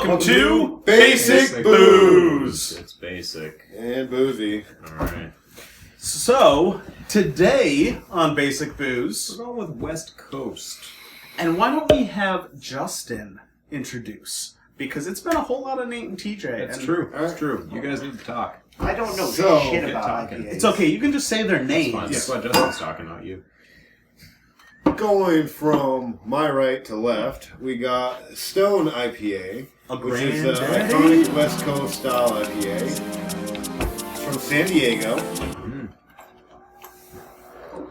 Welcome to Basic Booze. It's basic. And boozy. Alright. So, today on Basic Booze... We're going with West Coast. And why don't we have Justin introduce? Because it's been a whole lot of Nate and TJ. That's true. That's true. You guys need to talk. I don't know So, shit get about talking. IPAs. It's okay, you can just say their names. Fine. That's why Justin's talking, not you. Going from my right to left, we got Stone IPA, which is an iconic West Coast style IPA. It's from San Diego.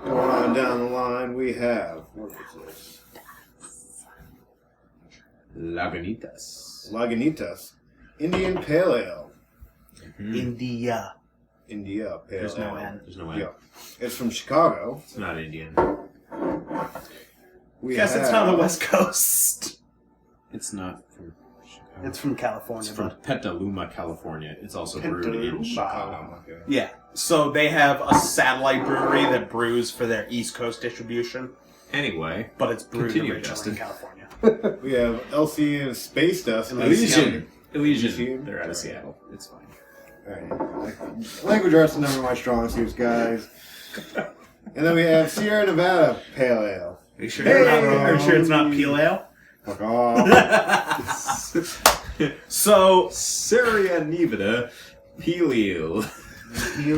Going on down the line, we have, what is this? Lagunitas. Lagunitas, Indian Pale Ale. India. India Pale There's no Ale. N. There's no N. Yeah. It's from Chicago. It's not Indian. Guess it's not the West Coast. It's not from Chicago. It's from California. It's from but- Petaluma, California. It's also brewed in Petaluma. Chicago. Okay. Yeah. So they have a satellite brewery that brews for their East Coast distribution, Anyway, but it's brewed Continue, originally Justin. in California. We have LC and Space Dust. Elysian. Elysian. Elysian. They're out of Seattle. It's fine. Alright. Language arts are never my strong suits, guys. And then we have Sierra Nevada Pale Ale. Are you sure, are you sure it's not Peel Ale? Fuck off. So, Sierra Nevada Peel.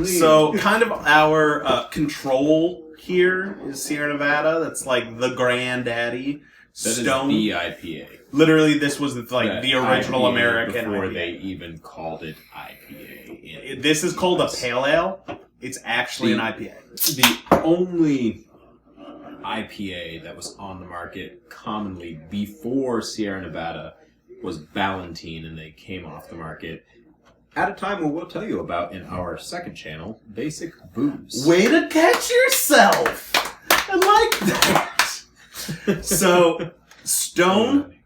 So, kind of our control here is Sierra Nevada. That's like the granddaddy. That is Stone. the IPA. Literally, this was like That the original IPA American before IPA. they even called it IPA. This is called a pale ale. It's actually an IPA. The only IPA that was on the market commonly before Sierra Nevada was Ballantine, and they came off the market at a time we will tell you about in our second channel, Basic Booze. Way to catch yourself! I like that. So, Stone,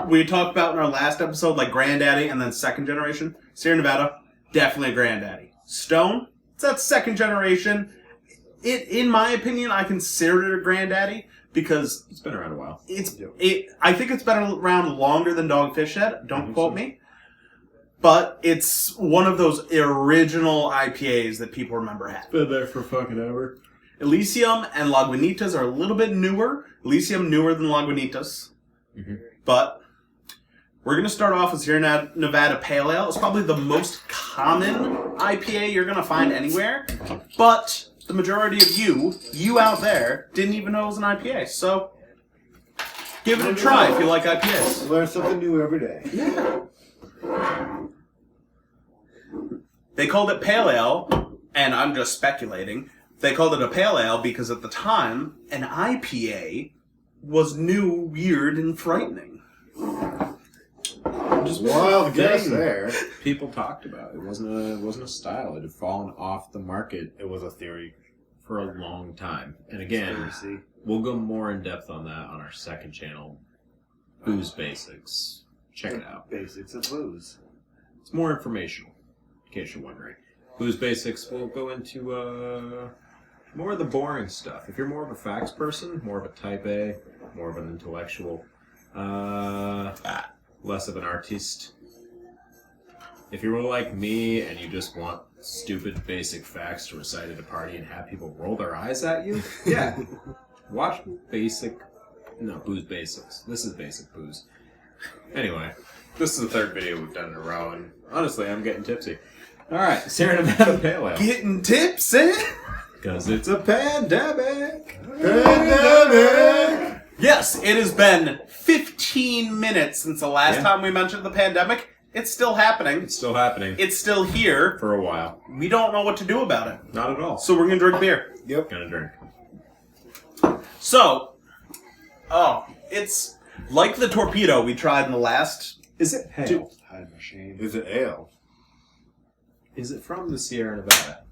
we talked about in our last episode, like granddaddy and then second generation. Sierra Nevada, definitely a granddaddy. Stone, it's that second generation. In my opinion, I consider it a granddaddy because It's been around a while. I think it's been around longer than Dogfish Head. Don't quote me. But it's one of those original IPAs that people remember having. Been there for fucking ever. Elysium and Lagunitas are a little bit newer. Elysium newer than Lagunitas. Mm-hmm. But we're going to start off with Sierra Nevada Pale Ale. It's probably the most common IPA you're going to find anywhere. But the majority of you out there, didn't even know it was an IPA. So give it a try if you like IPAs. Learn something new every day. Yeah. They called it Pale Ale, and I'm just speculating. They called it a Pale Ale because at the time, an IPA was new, weird, and frightening. Just wild guess thing. there. People talked about it. It wasn't a style. It had fallen off the market. It was a theory. For a long time. And again, we'll go more in depth on that on our second channel, Booze Basics. Check it out. Basics of booze. It's more informational, in case you're wondering. Booze Basics, we'll go into more of the boring stuff. If you're more of a facts person, more of a type A, more of an intellectual, less of an artiste. If you're like me and you just want stupid basic facts to recite at a party and have people roll their eyes at you, yeah. Watch Booze Basics. This is Basic Booze. Anyway, this is the third video we've done in a row, and honestly, I'm getting tipsy. Alright, Sierra Nevada Pale Ale. Getting tipsy? Because it's a pandemic! Pandemic! Yes, it has been 15 minutes since the last time we mentioned the pandemic. It's still happening. It's still happening. It's still here. For a while. We don't know what to do about it. Not at all. So we're going to drink beer. Yep. Gonna drink. So, it's like the torpedo we tried in the last... Is it pale? Hide my shame. Is it ale? Is it from the Sierra Nevada?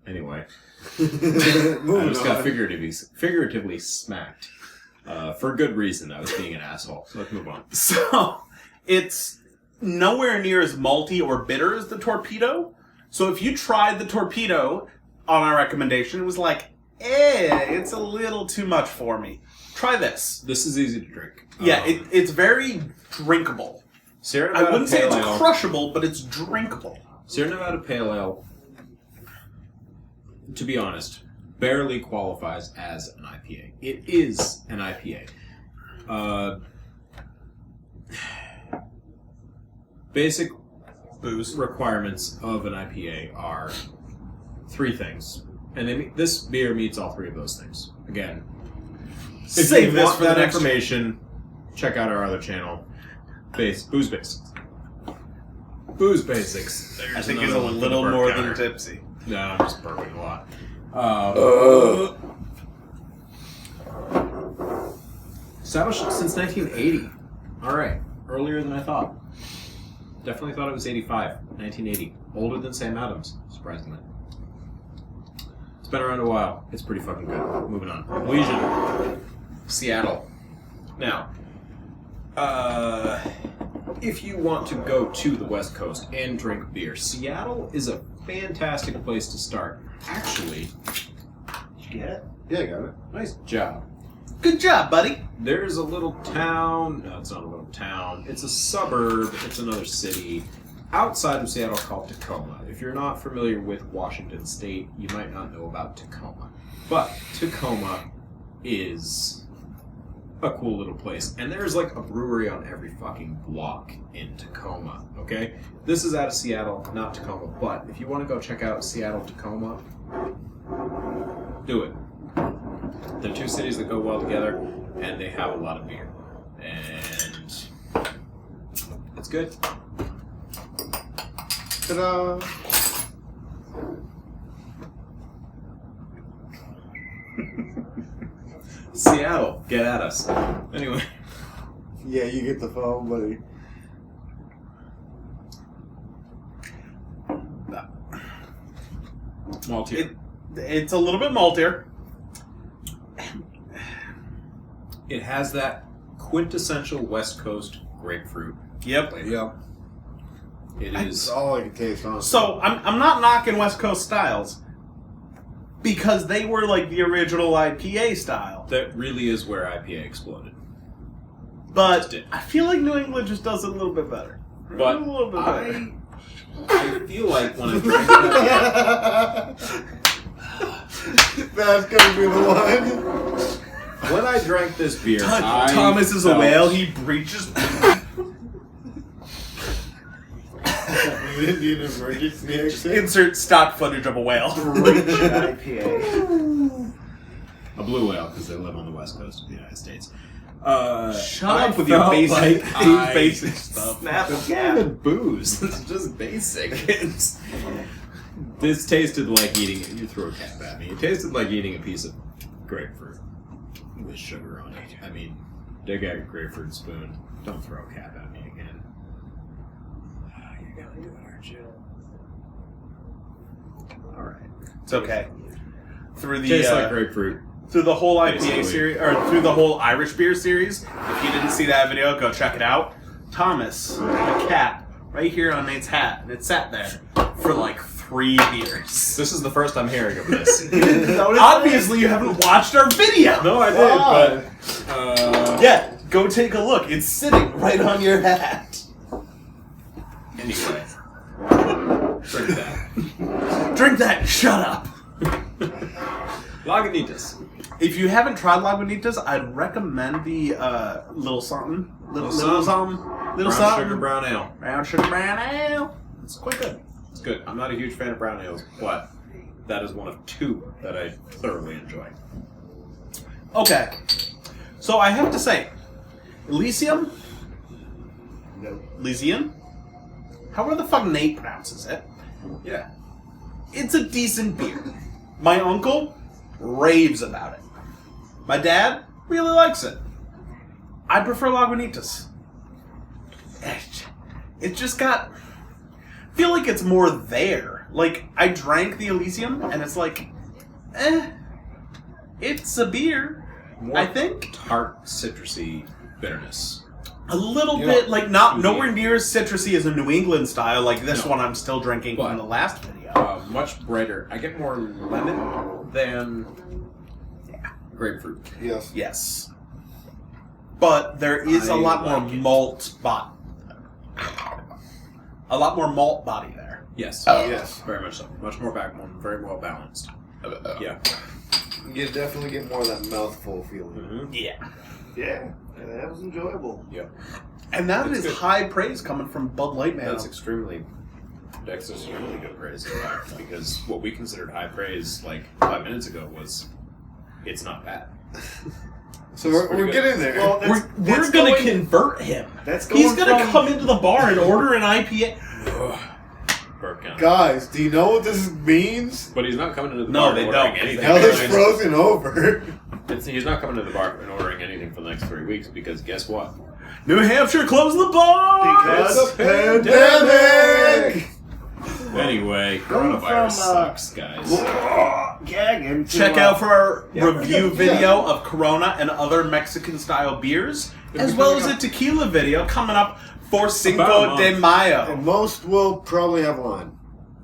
Anyway. I Moving just got on. figuratively smacked. For good reason. I was being an asshole. So let's move on. So, it's nowhere near as malty or bitter as the torpedo. So if you tried the torpedo on our recommendation, it was like, it's a little too much for me. Try this. This is easy to drink. Yeah, it's very drinkable. Sierra I Nevada wouldn't say Pale it's Ale. crushable, but it's drinkable. Sierra Nevada Pale Ale, to be honest, barely qualifies as an IPA. It is an IPA. Basic Booze. requirements of an IPA are 3 things. And this beer meets all 3 of those things. Again, if Save you this want for the that next information, check out our other channel, Booze Basics. Booze Basics. I There's think he's a another one for the little burp more counter. than tipsy. No, I'm just burping a lot. Established since 1980. All right, earlier than I thought. Definitely thought it was 85, 1980. Older than Sam Adams, surprisingly. It's been around a while. It's pretty fucking good. Moving on. Legion. Seattle. Now, if you want to go to the West Coast and drink beer, Seattle is a fantastic place to start. Actually, Did you get it? Yeah, I got it. nice job. Good job, buddy. There's a little town. No, it's not a little town. It's a suburb. It's another city outside of Seattle called Tacoma. If you're not familiar with Washington State, you might not know about Tacoma. But Tacoma is a cool little place. And there's like a brewery on every fucking block in Tacoma, okay? This is out of Seattle, not Tacoma. But if you want to go check out Seattle, Tacoma, do it. They're 2 cities that go well together, and they have a lot of beer. And it's good. Ta-da! Seattle, get at us. Anyway. Yeah, you get the phone, buddy. Maltier. It's a little bit maltier. It has that quintessential West Coast grapefruit. Yep. Yep. It That's is. all I can taste, honestly. So I'm not knocking West Coast styles because they were like the original IPA style. That really is where IPA exploded. But I feel like New England just does it a little bit better. But a little bit better. I feel like when I drink that, That's gonna be the one. when I drank this beer, I Thomas is a felt- whale. He breaches. Indian emergency exit. Insert stock footage of a whale. IPA. a blue whale because they live on the West Coast of the United States. Shut up with your felt basic, like basic stuff. Snap It's a not even booze. It's just basic. This tasted like eating. You threw a cap at me. It tasted like eating a piece of grapefruit with sugar on it. I mean, dig out your grapefruit spoon. Don't throw a cap at me again. You're gonna do it, aren't you? All right. It's okay. Through the Tastes like grapefruit. through the whole IPA Basically. series, or through the whole Irish beer series. If you didn't see that video, go check it out. Thomas, a cap right here on Nate's hat, and it sat there for like 3 beers. This is the first I'm hearing of this. Obviously, you haven't watched our video. No, I did, but Yeah, go take a look. It's sitting right on your hat. anyway, drink that. Drink that. and Shut up. Lagunitas. If you haven't tried Lagunitas, I'd recommend the little something, little Brown something, sugar brown ale. brown sugar brown ale. It's quite good. It's good. I'm not a huge fan of brown ales, but that is one of 2 that I thoroughly enjoy. Okay, so I have to say, Elysium, No. Elysium, however the fuck Nate pronounces it, Yeah. it's a decent beer. My uncle raves about it. My dad really likes it. I prefer Lagunitas. It just got... I feel like it's more there. Like, I drank the Elysium, and it's like, it's a beer, More I think. tart, citrusy bitterness. A little Yeah. bit, like, not Yeah. nowhere near as citrusy as a New England style, like this No. one I'm still drinking But- from the last video. Much brighter. I get more lemon than grapefruit. Yes. Yes. But there is a I lot more like it. malt A lot more malt body there. Yes. Yes. Very much so. Much more backbone. Very well balanced. Yeah. You definitely get more of that mouthful feeling. Mm-hmm. Yeah. Yeah, that was enjoyable. Yep. And that It's is good. high praise coming from Bud Light Man. That's extremely good praise, in fact, because what we considered high praise like 5 minutes ago was, it's not bad. So It's we're pretty good. getting there. Well, We're going to convert him. That's He's going going to from- come into the bar and order an IPA. Burp count. Guys, do you know what this means? But he's not coming into the No, bar they and ordering don't. anything. Hell is for the frozen over. next- He's not coming to the bar and ordering anything for the next 3 weeks because guess what? New Hampshire closed the bar! Because- It's a pandemic! Anyway, Going coronavirus from, sucks, guys. gagging to, Check out for our review yeah. video of Corona and other Mexican-style beers, as well as a tequila video coming up for Cinco About a de month. Mayo. And most will probably have lime.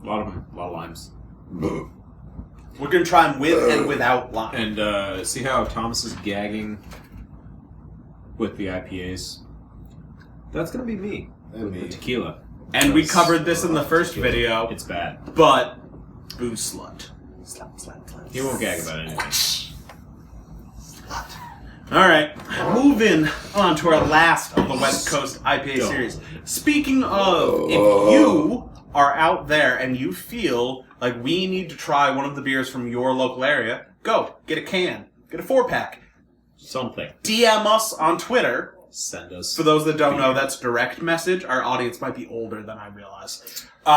A lot of them, a lot of limes. We're going to try them with and without lime. And see how Thomas is gagging with the IPAs? That's gonna be me And with me. the tequila. And we covered this in the first Tequila. video, It's bad. but booze slut. Slut. He won't gag about anything. All right, moving on to our last of the West Coast IPA Go. series. Speaking of, if you are out there and you feel like we need to try one of the beers from your local area, go get a can, get a 4-pack. Something. DM us on Twitter. Send us. For those that don't know, that's direct message. Our audience might be older than I realize. We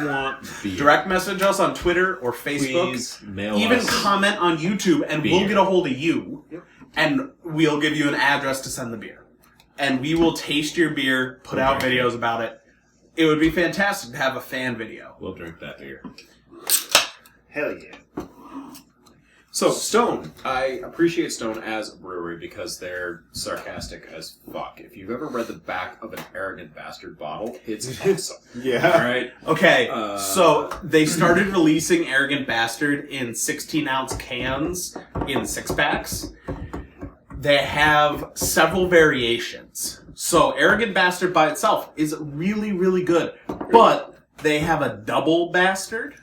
want beer. Direct message us on Twitter or Facebook. Please mail Even us. comment on YouTube, and we'll beer. get a hold of you, and we'll give you an address to send the beer. And we will taste your beer, put out videos about it. It would be fantastic to have a fan video. We'll drink that beer. Hell yeah. So, Stone. I appreciate Stone as a brewery because they're sarcastic as fuck. If you've ever read the back of an Arrogant Bastard bottle, it's awesome. Yeah. Alright? Okay, Uh, so they started releasing Arrogant Bastard in 16-ounce cans in 6-packs. They have several variations. So Arrogant Bastard by itself is really, really good. But they have a double bastard,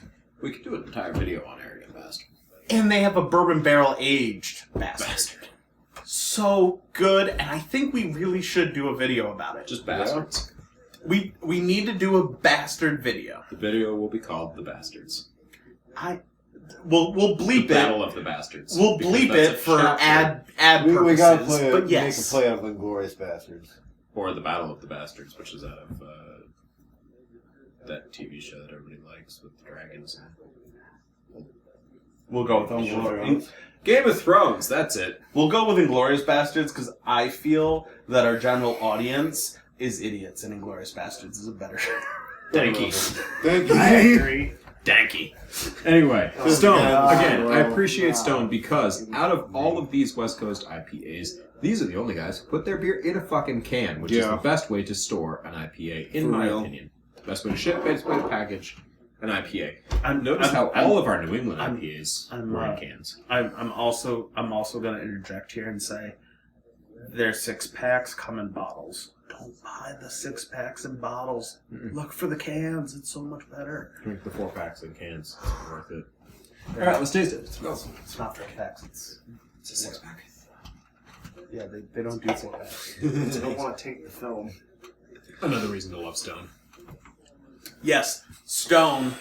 We could do an entire video on Arrogant Bastard. and they have a bourbon barrel aged bastard. So good, and I think we really should do a video about it. Just bastards. We need to do a bastard video. The video will be called The Bastards. We'll bleep The it. Battle of the Bastards. We'll Because bleep that's it a for chapter. ad purposes. We gotta play but make yes. a play out of Inglorious Bastards. Or The Battle of the Bastards, which is out of that TV show that everybody likes with the dragons. We'll go with Inglorious. Game of Thrones, that's it. We'll go with Inglorious Bastards because I feel that our general audience is idiots, and Inglorious Bastards is a better. Danky. Thank I you. agree. Danky. Anyway, Stone. God, Again, bro. I appreciate Stone because out of all of these West Coast IPAs, these are the only guys who put their beer in a fucking can, which is Yeah. the best way to store an IPA, in For my real. opinion. Best way to ship, best way to package an IPA. I'm, Notice how all of our New England I'm- IPAs I'm, were in cans. I'm also going to interject here and say their 6-packs come in bottles. Don't buy the 6-packs in bottles. Mm-mm. Look for the cans. It's so much better. Drink the 4-packs in cans. It's worth it. All right, let's taste it. Let's go. It's not 4-packs. It's It's a 6-pack. yeah. They don't do 4-packs. I don't want to take the film. Another reason to love Stone. Yes, Stone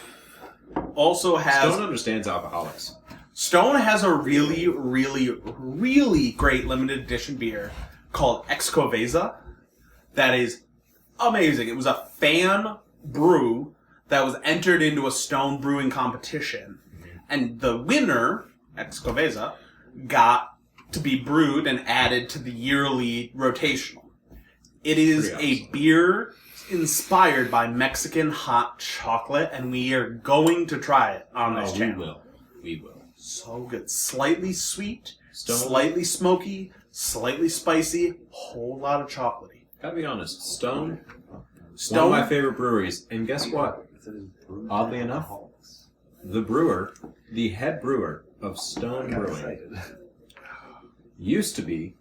also has Stone understands alcoholics. Stone has a really, really, really great limited edition beer called Excoveza that is amazing. It was a fan brew that was entered into a Stone brewing competition, and the winner, Excoveza, got to be brewed and added to the yearly rotational. It is Pretty a beer inspired by Mexican hot chocolate, and we are going to try it on this we channel. will. We will. So good. Slightly sweet, Stone. slightly smoky, slightly spicy, whole lot of chocolatey. Gotta be honest, Stone, Stone, one of my favorite breweries. And guess what? Oddly enough, the brewer, the head brewer of Stone Brewing, used to be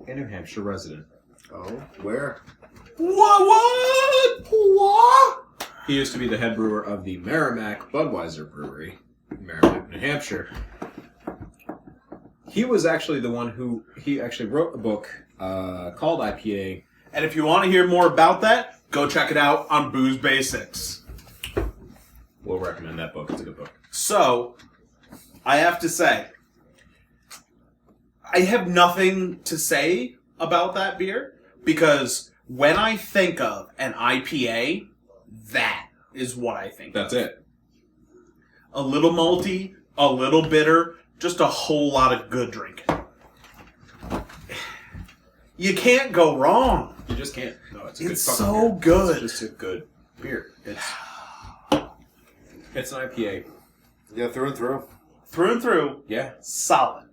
a New Hampshire resident. Oh, where? What? He used to be the head brewer of the Merrimack Budweiser Brewery, Merrimack, New Hampshire. He was actually the one who wrote a book called IPA. And if you want to hear more about that, go check it out on Booze Basics. We'll recommend that book. It's a good book. So, I have to say, I have nothing to say about that beer because when I think of an IPA, that is what I think That's of. it. A little malty, a little bitter, just a whole lot of good drinking. You can't go wrong. You just can't. No, it's a good It's fucking so beer. good. It's just a good beer. It's an IPA. Yeah, through and through. Through and through, Yeah, solid.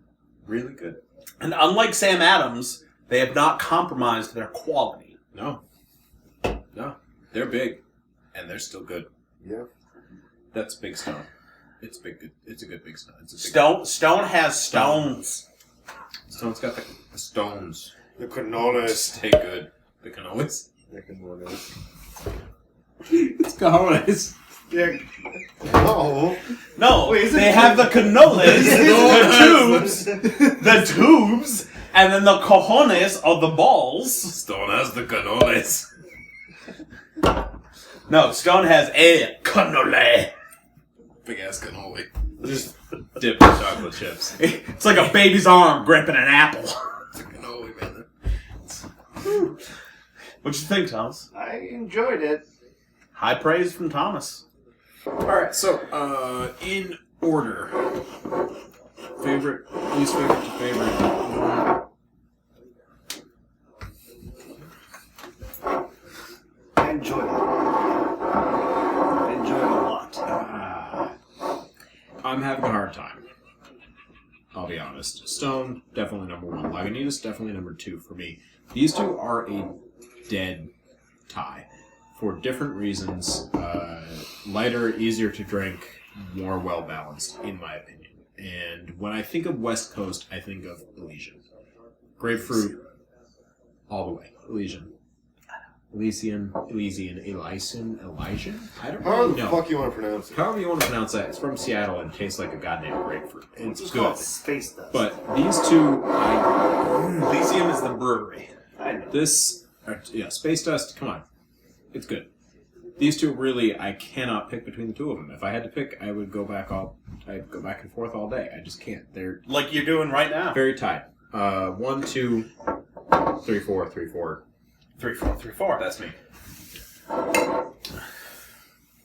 really good. And unlike Sam Adams, they have not compromised their quality. No, they're big, and they're still good. Yeah. That's Big Stone. It's big. Good. It's a good Big Stone. It's a big Stone has stones. Stone's got the stones. The cannolis. Stay good. The cannolis. The cannolis. It's cannolis. Yeah. No. No, Wait, is it they have the cannolis, the tubes, and then the cojones of the balls. Stone has the cannolis. No, Stone has a cannoli. Big ass cannoli. Just Dipped in chocolate chips. It's like a baby's arm gripping an apple. It's a cannoli, man. What'd you think, Thomas? I enjoyed it. High praise from Thomas. Alright, so, in order. Favorite, least favorite to favorite. I enjoyed it. I enjoyed it a lot. I'm having a hard time. I'll be honest. Stone, definitely number one. Lagunitas, definitely number two for me. These two are a dead tie. For different reasons. Lighter, easier to drink, more well-balanced, in my opinion. And when I think of West Coast, I think of Elysian. Grapefruit, all the way. Elysian. Elysian. I don't how really the know. fuck you want to pronounce it? However you want to pronounce that, it's from Seattle and tastes like a goddamn grapefruit. It's Just good. call it Space Dust. But these two, Elysium is the brewery. I know. Space Dust, come on. It's good. These two really, I cannot pick between the two of them. If I had to pick, I would go back and forth all day. I just can't. They're Like you're doing right now. very tight. 1, 2, 3, 4, 3, 4. 3, 4, 3, 4. That's me.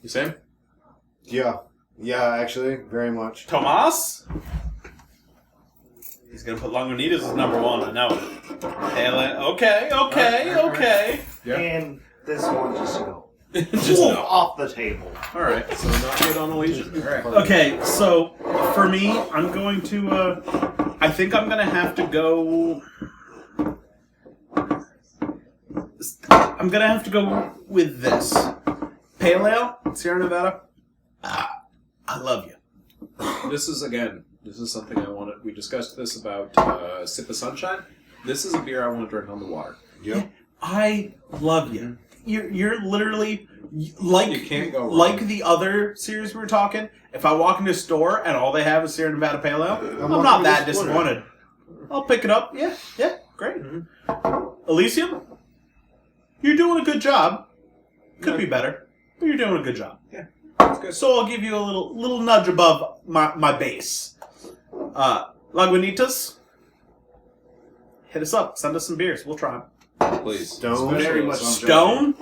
You Sam? Yeah. Yeah, actually, very much. Tomas? He's gonna put Lagunitas as number one, I know it. Okay. Yeah. And this one just go. Just Whoa, no. off the table. Alright, so not good on Elysian. Alright. Okay, so for me, I'm going to, I think I'm gonna have to go... I'm gonna have to go with this. Pale Ale, Sierra Nevada. I love you. This is something I wanted. We discussed this about Sip of Sunshine. This is a beer I want to drink on the water. Yep. I love you. You're literally like You can't go wrong. like the other series we were talking. If I walk into a store and all they have is Sierra Nevada Pale Ale, I'm not not that disappointed. disappointed. I'll pick it up. Yeah, great. Elysium, you're doing a good job. Could be better, but you're doing a good job. Yeah, that's good. So I'll give you a little nudge above my base. Lagunitas, hit us up. Send us some beers. We'll try them. Please. Stone. Very much Stone,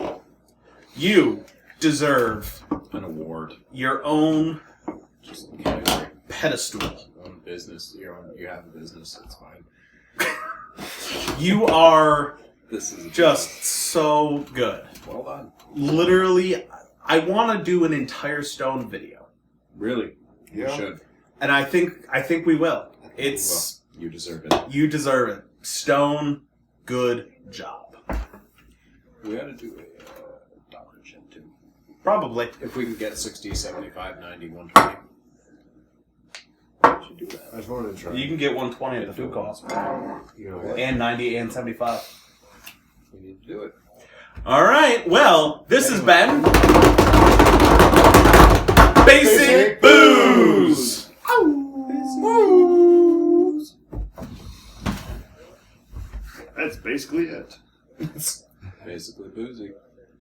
you deserve An award. your own Just category. pedestal. Own business. You have a business. It's fine. You are This is just so good. well done. Literally, I want to do an entire Stone video, Really. Yeah. You should. and I think we will. It's Well, you deserve it. you deserve it. Stone, good job. We ought to do a dollar chip too. Probably. If we can get 60, 75, 90, 120. We should do that. I just wanted to try. You can get 120 at the food cost, You know what? and 90 and 75. We need to do it. All right. Well, this has been That's basically it. Basically boozy.